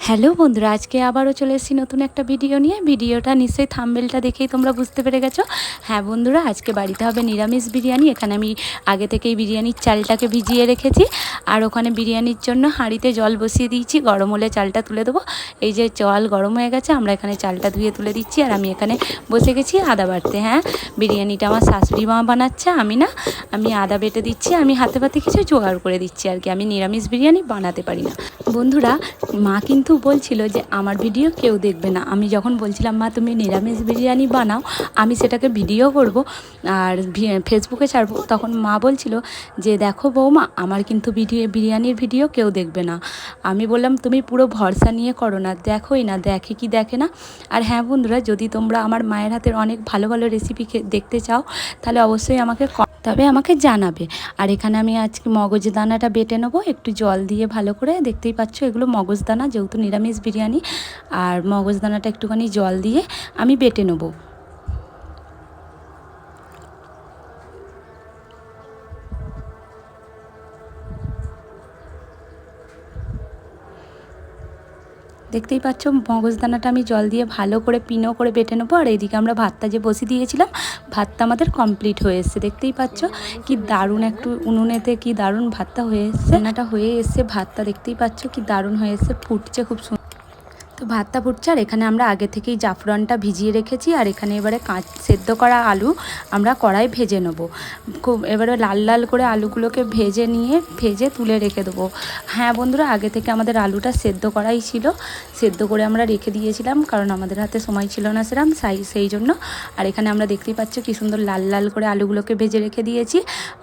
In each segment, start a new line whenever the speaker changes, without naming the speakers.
Hello বন্ধুরা, আজকে আবারও চলে এসেছি নতুন একটা ভিডিও নিয়ে। ভিডিওটা নিশ্চয়ই থাম্বনেলটা দেখেই তোমরা বুঝতে পেরে গেছো। হ্যাঁ বন্ধুরা, আজকে বাড়িতে হবে নিরামিষ বিরিয়ানি। এখানে আমি আগে থেকেই বিরিয়ানির চালটাকে ভিজিয়ে রেখেছি, আর ওখানে বিরিয়ানির জন্য হাঁড়িতে জল বসিয়ে দিয়েছি। গরম হলে চালটা তুলে দেবো। এই যে জল গরম হয়ে গেছে, আমরা এখানে চালটা ধুয়ে তুলে দিচ্ছি। আর আমি এখানে বসে গেছি আদা বাটতে। হ্যাঁ, বিরিয়ানিটা আমার শাশুড়ি মা বানাচ্ছে, আমি আদা বেটে দিচ্ছি। আমি হাতে পাতে কিছু জোগাড় করে দিচ্ছি আর কি। আমি নিরামিষ বিরিয়ানি বানাতে পারি না বন্ধুরা। মা কিন্তু বলছিল যে আমার ভিডিও কেউ দেখবে না। আমি যখন বলছিলাম মা তুমি নিরামিষ বিরিয়ানি বানাও, আমি সেটাকে ভিডিও করব আর ফেসবুকে ছাড়বো, তখন মা বলছিল যে দেখো বৌমা, আমার কিন্তু বিরিয়ানির ভিডিও কেউ দেখবে না। আমি বললাম তুমি পুরো ভরসা নিয়ে করো না, দেখোই না, দেখে কি দেখে না। আর হ্যাঁ বন্ধুরা, যদি তোমরা আমার মায়ের হাতের অনেক ভালো ভালো রেসিপি দেখতে চাও, তাহলে অবশ্যই আমাকে জানাবে। আর এখানে আমি আজকে মগজদানাটা বেটে নেবো একটু জল দিয়ে ভালো করে। দেখতেই পাচ্ছ এগুলো মগজদানা, যেহেতু নিরামিষ বিরিয়ানি, আর মগজদানাটা একটুখানি জল দিয়ে আমি বেটে নেবো। দেখতেই পাচ্ছ মগজদানাটা আমি জল দিয়ে ভালো করে পিনো করে বেটে নেবো। আর এইদিকে আমরা ভাতটা যে বসিয়ে দিয়েছিলাম, ভাতটা আমাদের কমপ্লিট হয়ে এসছে। দেখতেই পাচ্ছ কি দারুণ, একটু উনুনেতে কি দারুণ ভাতটা হয়ে এসছে। রান্নাটা হয়ে এসছে, ভাতটা দেখতেই পাচ্ছ কি দারুণ হয়ে এসছে, ফুটছে খুব সুন্দর। তো ভাতটা ফুটছে, আর এখানে আমরা আগে থেকেই জাফরানটা ভিজিয়ে রেখেছি। আর এখানে এবারে সেদ্ধ করা আলু আমরা কড়াই ভেজে নেব। এবারে লাল লাল করে আলুগুলোকে ভেজে তুলে রেখে দেবো। হ্যাঁ বন্ধুরা, আগে থেকে আমাদের আলুটা সেদ্ধ করাই ছিল, সেদ্ধ করে আমরা রেখে দিয়েছিলাম, কারণ আমাদের হাতে সময় ছিল না সেরকম, সেই জন্য। আর এখানে আমরা দেখতেই পাচ্ছ কি সুন্দর লাল লাল করে আলুগুলোকে ভেজে রেখে দিয়েছি।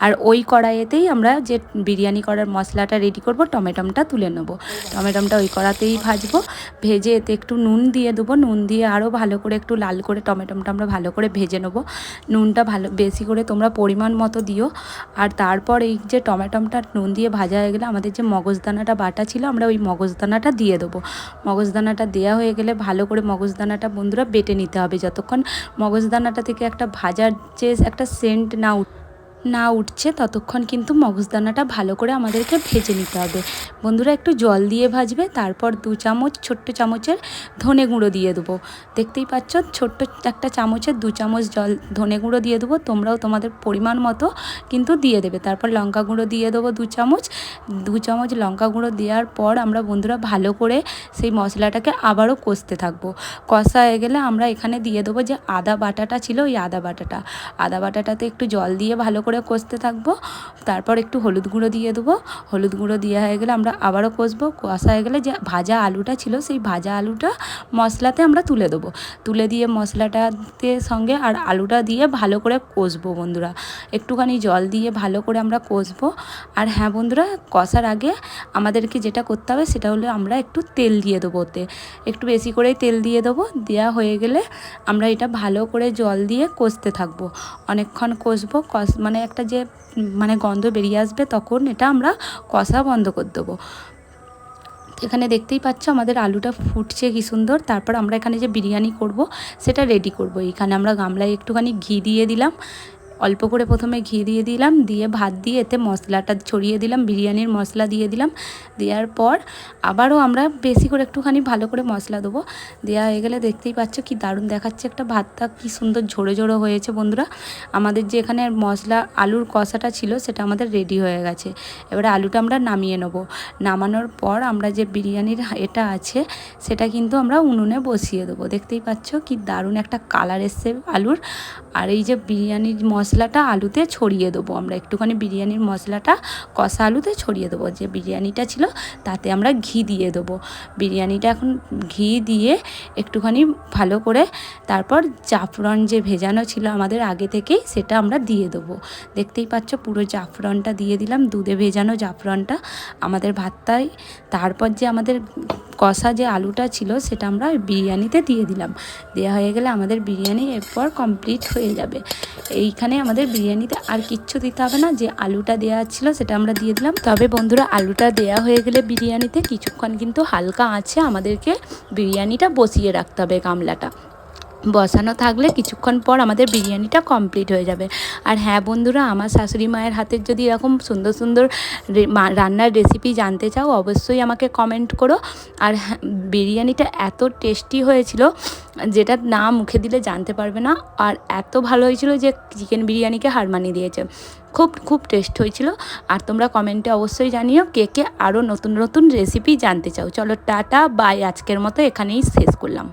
আর ওই কড়াইয়েতেই আমরা যে বিরিয়ানি করার মশলাটা রেডি করব, টমেটোটা তুলে নেব। টমেটোটা ওই কড়াতেই ভাজবো। ভেজে এতে একটু নুন দিয়ে দেবো। নুন দিয়ে আরও ভালো করে একটু লাল করে টমেটোটা আমরা ভালো করে ভেজে নেবো। নুনটা বেশি করে তোমরা পরিমাণ মতো দিও। আর তারপর এই যে টমেটোটা নুন দিয়ে ভাজা হয়ে গেলে আমাদের যে মগজদানাটা বাটা ছিল, আমরা ওই মগজদানাটা দিয়ে দেবো। মগজদানাটা দেওয়া হয়ে গেলে ভালো করে মগজদানাটা বন্ধুরা বেটে নিতে হবে, যতক্ষণ মগজদানাটা থেকে একটা ভাজার যে একটা সেন্ট না উঠছে, ততক্ষণ কিন্তু মগজদানাটা ভালো করে আমাদেরকে ভেজে নিতে হবে। বন্ধুরা একটু জল দিয়ে ভাজবে। তারপর 2 চামচ ছোট্ট চামচের ধনে গুঁড়ো দিয়ে দেবো। দেখতেই পাচ্ছ ছোট্ট একটা চামচের 2 চামচ ধনে গুঁড়ো দিয়ে দেবো। তোমরাও তোমাদের পরিমাণ মতো কিন্তু দিয়ে দেবে। তারপর লঙ্কা গুঁড়ো দিয়ে দেবো 2 চামচ লঙ্কা গুঁড়ো দেওয়ার পর আমরা বন্ধুরা ভালো করে সেই মশলাটাকে আবারও কষতে থাকবো। কষা হয়ে গেলে আমরা এখানে দিয়ে দেবো যে আদা বাটাটা ছিল, ওই আদা বাটাটাতে একটু জল দিয়ে ভালো করে কষতে থাকবো। তারপর একটু হলুদ গুঁড়ো দিয়ে দেবো। হলুদ গুঁড়ো দেওয়া হয়ে গেলে আমরা আবারও কষবো। কষা হয়ে গেলে যে ভাজা আলুটা ছিল, সেই ভাজা আলুটা মশলাতে আমরা তুলে দেবো। তুলে দিয়ে মশলাটাতে সঙ্গে আর আলুটা দিয়ে ভালো করে কষবো বন্ধুরা। একটুখানি জল দিয়ে ভালো করে আমরা কষবো। আর হ্যাঁ বন্ধুরা, কষার আগে আমাদেরকে যেটা করতে হবে সেটা হলো আমরা একটু তেল দিয়ে দেবো। ওতে একটু বেশি করেই তেল দিয়ে দেবো। দেওয়া হয়ে গেলে আমরা এটা ভালো করে জল দিয়ে কষতে থাকবো। অনেকক্ষণ কষবো। মানে একটা যে গন্ধ বেরিয়ে আসবে, তখন এটা আমরা কষা বন্ধ করে দেবো। এখানে দেখতেই পাচ্ছ আমাদের আলুটা ফুটছে কি সুন্দর। তারপর আমরা এখানে যে বিরিয়ানি করব সেটা রেডি করব। এখানে আমরা গামলায় একটুখানি ঘি দিয়ে দিলাম, অল্প করে প্রথমে ঘি দিয়ে দিলাম, দিয়ে ভাত দিয়ে এতে মশলাটা ছড়িয়ে দিলাম, বিরিয়ানির মশলা দিয়ে দিলাম। দেওয়ার পর আবারও আমরা বেশি করে একটুখানি ভালো করে মশলা দেবো। দেওয়া হয়ে গেলে দেখতেই পাচ্ছ কি দারুণ দেখাচ্ছে, একটা ভাতটা কি সুন্দর ঝোড়ো ঝোড়ো হয়েছে বন্ধুরা। আমাদের যে এখানে মশলা আলুর কষাটা ছিল সেটা আমাদের রেডি হয়ে গেছে। এবারে আলুটা আমরা নামিয়ে নেব। নামানোর পর আমরা যে বিরিয়ানির এটা আছে সেটা কিন্তু আমরা উনুনে বসিয়ে দেবো। দেখতেই পাচ্ছ কি দারুণ একটা কালার এসছে আলুর। আর এই যে বিরিয়ানির মশলাটা আলুতে ছড়িয়ে দেবো। আমরা একটুখানি বিরিয়ানির মশলাটা কষা আলুতে ছড়িয়ে দেবো। যে বিরিয়ানিটা ছিল তাতে আমরা ঘি দিয়ে দেবো। বিরিয়ানিটা এখন ঘি দিয়ে একটুখানি ভালো করে, তারপর জাফরান যে ভেজানো ছিল আমাদের আগে থেকেই, সেটা আমরা দিয়ে দেবো। দেখতেই পাচ্ছ পুরো জাফরানটা দিয়ে দিলাম, দুধে ভেজানো জাফরানটা আমাদের ভাতটায়। তারপর যে আমাদের কষা যে আলুটা ছিল সেটা আমরা বিরিয়ানিতে দিয়ে দিলাম। দেওয়া হয়ে গেলে আমাদের বিরিয়ানি এরপর কমপ্লিট হয়ে যাবে। এইখানে আমাদের বিরিয়ানিতে আর কিচ্ছু দিতে হবে না, যে আলুটা দেওয়া ছিল সেটা আমরা দিয়ে দিলাম। তবে বন্ধুরা, আলুটা দেওয়া হয়ে গেলে বিরিয়ানিতে কিছুক্ষণ কিন্তু হালকা আঁচে আমাদেরকে বিরিয়ানিটা বসিয়ে রাখতে হবে গামলাটা। বসানো থাকলে কিছুক্ষণ পর আমাদের বিরিয়ানিটা কমপ্লিট হয়ে যাবে। আর হ্যাঁ বন্ধুরা, আমার শাশুড়ি মায়ের হাতের যদি এরকম সুন্দর সুন্দর রান্নার রেসিপি জানতে চাও অবশ্যই আমাকে কমেন্ট করো। আর বিরিয়ানিটা এত টেস্টি হয়েছিল যেটা না মুখে দিলে জানতে পারবে না। আর এত ভালো হয়েছিল যে চিকেন বিরিয়ানিকে হার মানিয়ে দিয়েছে। খুব খুব টেস্ট হয়েছিল। আর তোমরা কমেন্টে অবশ্যই জানিও কে কে আরও নতুন নতুন রেসিপি জানতে চাও। চলো টাটা বাই, আজকের মতো এখানেই শেষ করলাম।